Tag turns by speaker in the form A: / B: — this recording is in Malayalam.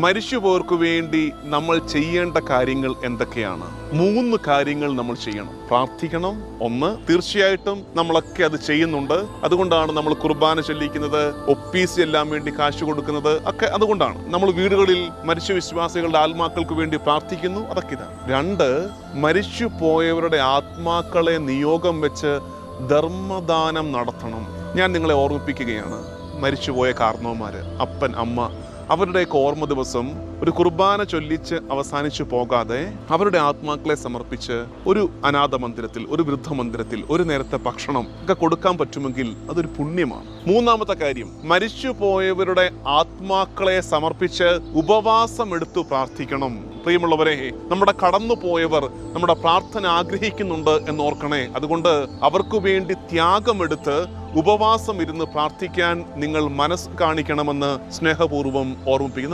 A: മരിച്ചുപോയവർക്ക് വേണ്ടി നമ്മൾ ചെയ്യേണ്ട കാര്യങ്ങൾ എന്തൊക്കെയാണ്? 3 കാര്യങ്ങൾ നമ്മൾ ചെയ്യണം. പ്രാർത്ഥിക്കണം. 1, തീർച്ചയായിട്ടും നമ്മളൊക്കെ അത് ചെയ്യുന്നുണ്ട്. അതുകൊണ്ടാണ് നമ്മൾ കുർബാന ചൊല്ലിക്കുന്നത്, ഒപ്പീസ് എല്ലാം വേണ്ടി കാശ് കൊടുക്കുന്നത് ഒക്കെ അതുകൊണ്ടാണ്. നമ്മൾ വീടുകളിൽ മരിച്ച വിശ്വാസികളുടെ ആത്മാക്കൾക്ക് വേണ്ടി പ്രാർത്ഥിക്കുന്നു. അതൊക്കെ ഇതാണ്. 2, മരിച്ചു പോയവരുടെ ആത്മാക്കളെ നിയോഗം വെച്ച് ധർമ്മദാനം നടത്തണം. ഞാൻ നിങ്ങളെ ഓർമ്മിപ്പിക്കുകയാണ്, മരിച്ചുപോയ കാർന്നോമാര്, അപ്പൻ, അമ്മ, അവരുടെയൊക്കെ ഓർമ്മ ദിവസം ഒരു കുർബാന ചൊല്ലിച്ച് അവസാനിച്ചു പോകാതെ അവരുടെ ആത്മാക്കളെ സമർപ്പിച്ച് ഒരു അനാഥ മന്ദിരത്തിൽ, ഒരു വൃദ്ധമന്ദിരത്തിൽ ഒരു നേരത്തെ ഭക്ഷണം ഒക്കെ കൊടുക്കാൻ പറ്റുമെങ്കിൽ അതൊരു പുണ്യമാണ്. 3-മത്തെ കാര്യം, മരിച്ചു പോയവരുടെ ആത്മാക്കളെ സമർപ്പിച്ച് ഉപവാസം എടുത്തു പ്രാർത്ഥിക്കണം. പ്രിയമുള്ളവരെ, നമ്മുടെ കടന്നുപോയവർ നമ്മുടെ പ്രാർത്ഥന ആഗ്രഹിക്കുന്നുണ്ട് എന്നോർക്കണേ. അതുകൊണ്ട് അവർക്ക് വേണ്ടി ത്യാഗമെടുത്ത് ഉപവാസം ഇരുന്ന് പ്രാർത്ഥിക്കാൻ നിങ്ങൾ മനസ്സ് കാണിക്കണമെന്ന് സ്നേഹപൂർവ്വം ഓർമ്മിപ്പിക്കുന്നു.